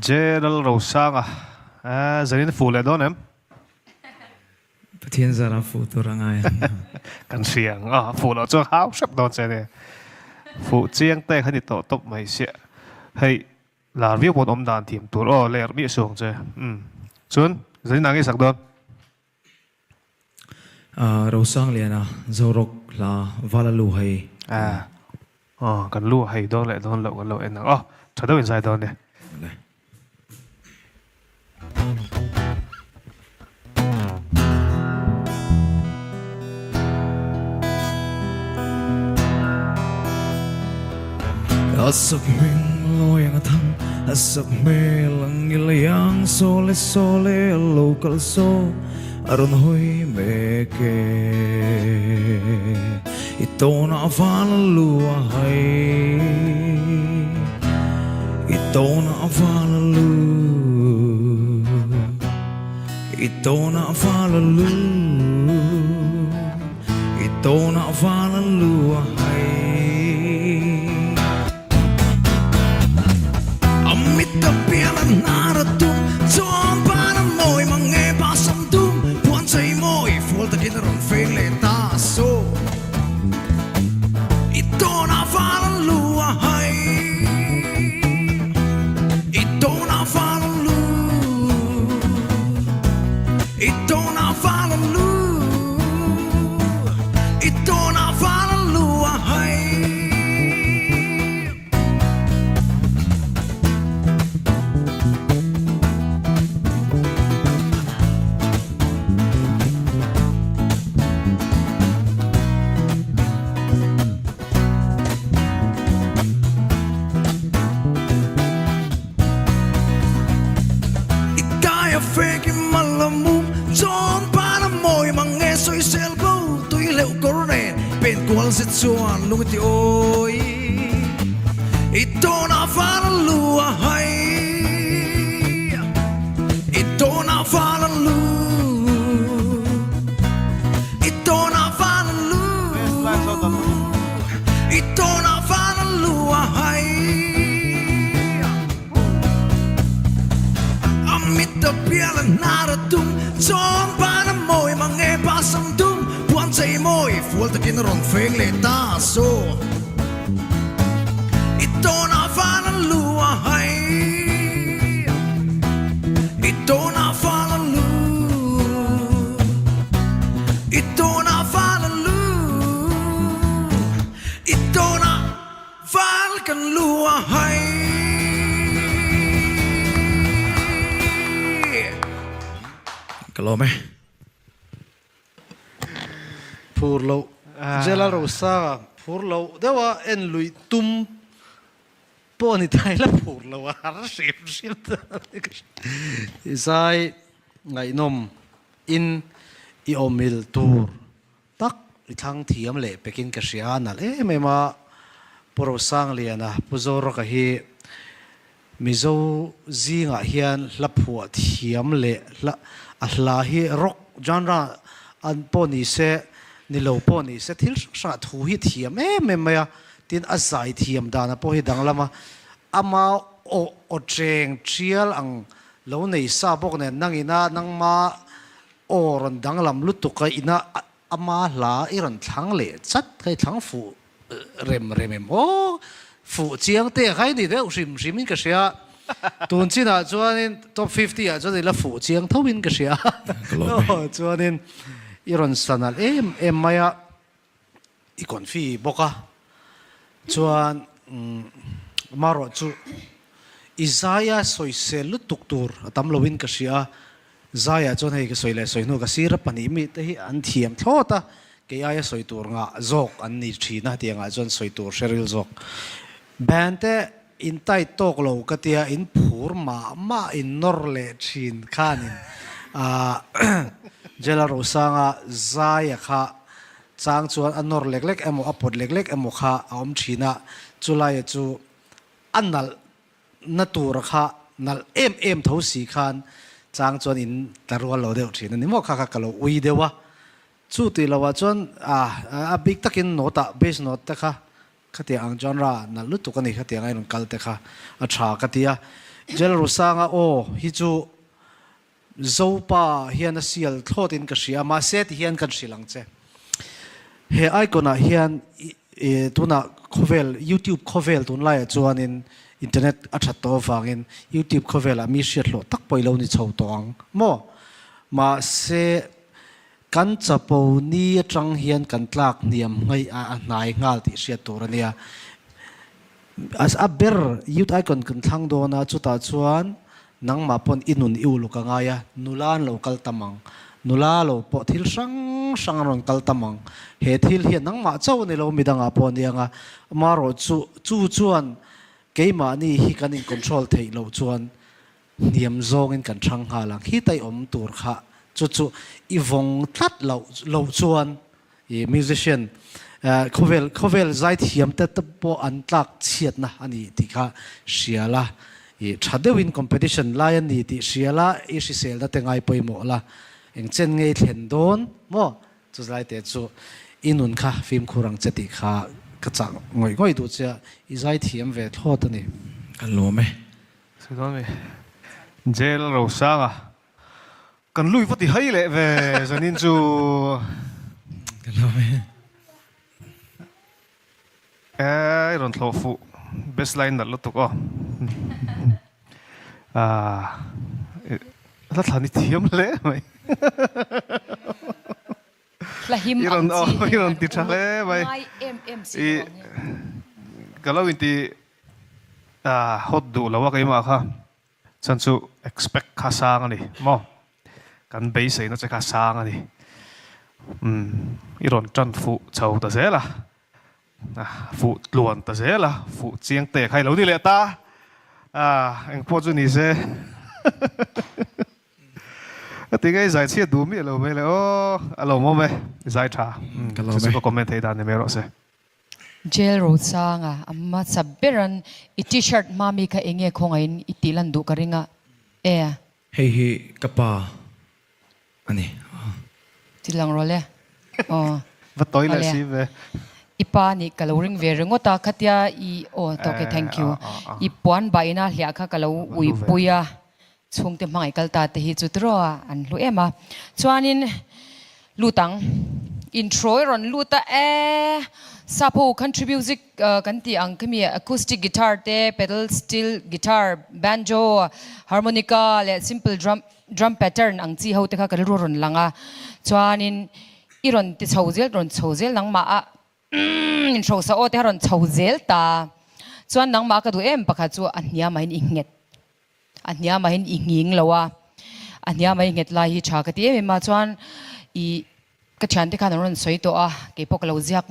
Gerald Rosanga zanin phụ lệ đó em Pathian zara phụ tu rangai kan siang phụ lệ cho háo sắp đó chơi nè phụ chiang tay khani tổ top mai sẽ hay là viết một ông đàn thiểm tuổi lệ mi xuống chơi chuan zanin nangi sak don Rosang liana zorok la valalu hay kan lu hay đó lệ don lộ em nào thật đâu inside đó nè Asap ming loyang thang asap me lang ilayang sole sole local so aron hoy meke ito na valalu hay ito na valalu ito na valalu ito na valalu hay Tapialan naratum Tuan para mo'y mga pasamtum Puan sa'y mo'y full ta kinaroon feeling taso Ito na falang luwahay Ito na falang lu Ito na falang lu Ito na falang luwahay Fake malamum John para mo'y mga soy selbo Tuy leo koren Pen kual sit suan lungiti oy Ito na falang luwahay Ito na falang lu Ito na falang lu Ito na falang luwahay Tapialan naratum John para mo'y mga pasamtum Puan sa'y mo'y full ta kinaroon feeling taso Ito na falang luwahay Ito na falang lu Ito na falang lu Ito na falang luwahay Kalau meh, Purlo, Jela Rosa, Purlo, dewa en lui tum, poni taila Purlo, sim, isai ngai nom in I omil tur, tak itang thiam le pekin kasiana le mema puro sang liana puzoro kahi mizo zinga hian lapua thiam le la ahlahi rock genre an poni se nilo poni se thil sa thu hi thiam maya tin azai thiam dana po hi danglama ama o cheng chial ang lo nei sa bok ne nangina nangma oron danglam lutuka ina ama la iron thang le chat kai thang fu rem o fu chiang te khai ni de usim simin ka sia tuần chín à cho nên top 50 à cho nên là phụ chiang thâu bin cái gì à cho nên iron sanal em maya ikon phi boka cho maro chu Isaiah soi sel tuk tur tam lovin cái gì à Isaiah cho nên cái soi le soi no cái sira pani mi te hi an thiam thota cái ai soi tur nga zok an ni thina tiang a jon soi tur sheril zok bante in tai tok lo katia in phur ma in norle chin khanin Jela Rosanga zaya kha chang chuan anor lek emo apod lek emo kha aom thina chulai chu annal natur kha nal em tho si khan chang chuan in tarwal lo deuh thina ni mo kha kalo ui dewa chu ti lawa chuan a big takin nota base note ta kha khati ang genre na lutu kani khati ang iron kalte kha a tha katia gel rusanga o hi chu zopa hian a sial thlotin ka hria ma set hian kan hrilang che he icona hian tuna khovel YouTube khovel tun lai chuanin internet a that to wangin YouTube khovel a mi hriat lo tak poilo ni chho tawng mo ma se kan chapo ni atang hian kan tlak niam ngai a hnai ngal ti hriat tur ania as a ber youth icon kan thlang do na chuta chuan nang ma pon inun iu luka ngaya nulan local tamang nula lo po thil sang sang ron kal tamang he thil hian nang ma chaw ni lo midanga pon nianga maro chu chuan keima ni hi kan in control thei lo chuan niam zong in kan thang halang hi tai om tur kha chu i vong tlat lo chuan i musician khovel zai thiam te po an tlak chiat na ani ti kha hriala i thadewin competition lion ni ti hriala i hrisel da tengai poimo la eng chen ngei thlen don mo chu zai te chu inun kha film khurang chati kha ka chang ngoi du cha i zai thiam ve thlot ani kan lo me sự đó mi gel rau sang à cần lui phát thì hay lệ về cho nên chú kan lo me rồi thầu phụ best line đặt lót tục à rất là nít thiếm lệ mày là him iron tít chả lệ mày cái lâu inti hot đủ là cái mà ha chân chú expect khá sang anh đi mo kan base nó sẽ khá sang anh đi iron chân phụ chầu ta dễ là phụ luồn ta dễ là phụ chiang tệ hay lâu đi lệ ta anh po chú ni sẽ tiếng ấy giải chia đủ mi lâu mấy lệ lâu mò mấy giải trả chỉ có comment thấy đàn này mấy rồi sẽ gel rosang à amma sabberan i t-shirt mami ka enge khongain itilan du karinga hei hi kapa ani tilang role và tối là gì về ipa ni coloring ve rengota khatia I okay thank you I puan baina hlia kha kalo ui puya chungte mangai kalta te hi chutro an lu ema chuanin lutang intro ron luta sapo country music kan ti ang kami acoustic guitar te pedal steel guitar banjo harmonica le simple drum pattern ang chi ho te kha kal ron langa chuanin iron ti chhozel nang ma a intro sa o te ron chhozel ta chuan nang ma ka du em pakha chu ania main inget ania main inging lawa ania mai nget lai hi tha ka ti em ma chuan I ka chan te khan ron soi to a ke pok lo ziak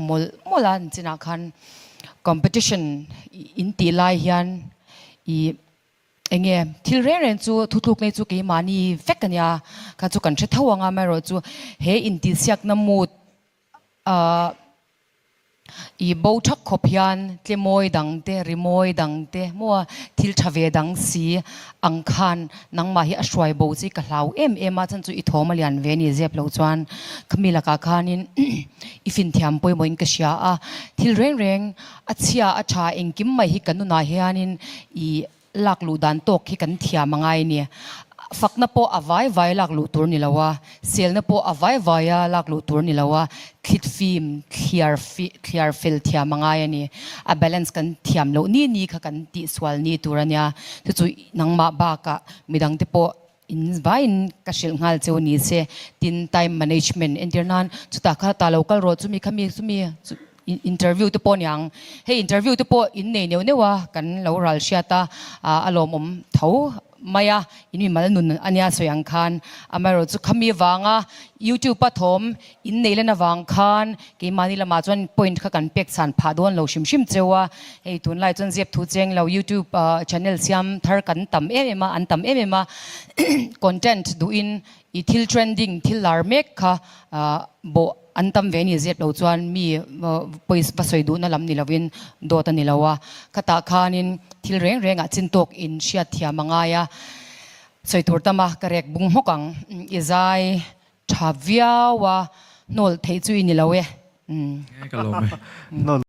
molan china khan competition in ti lai hian I enge thil ren chu thutluk nei chu ke mani fekania ka chu kan the thawanga mai ro chu he in ti siak na mut I bo thak khopian tlemoi dangte rimoi dangte mo thil thave dang si angkhan nangma hi ashwai bo chi ka hlau em a chan chu I thoma lian ve ni zep lo chuan khamila ka khanin ifin thiam poi moin ka sia a thil reng a chia a tha engkim mai hi kanuna hianin I laklu dan tok hi kan thia mangai ni fakna po avai laklu tur ni lawa selna po avai laklu tur ni lawa khit film clear fill thia mangai ani a balance kan thiam lo ni kha kan ti swal ni turania tu chu nangma ba ka midang te po in vain ka shil ngal che ni se tin time management internan chuta kha ta local ro chumi khami sumi interview te po nyang he interview te po in nei newa kan lo ral shiata alom tho maya in mi mal nun ania soyang khan amaro chu khami wanga YouTube pathom in nei lena wang khan ke mani lama chon point kha kan pek san pha don lo shim chewa ei tun lai chon zep thu cheng lo YouTube channel siam thar kan tam ema an tam ema content do in I thil trending thil lar mek kha bo antam veni zet lo chuan mi pois pasoi du na lam ni lovin do ta ni lawa khata khanin thil reng a chintok in shia thia mangaya soitur tama karek bung hokang izai thavia wa nol thei chui ni lawe kan lo me no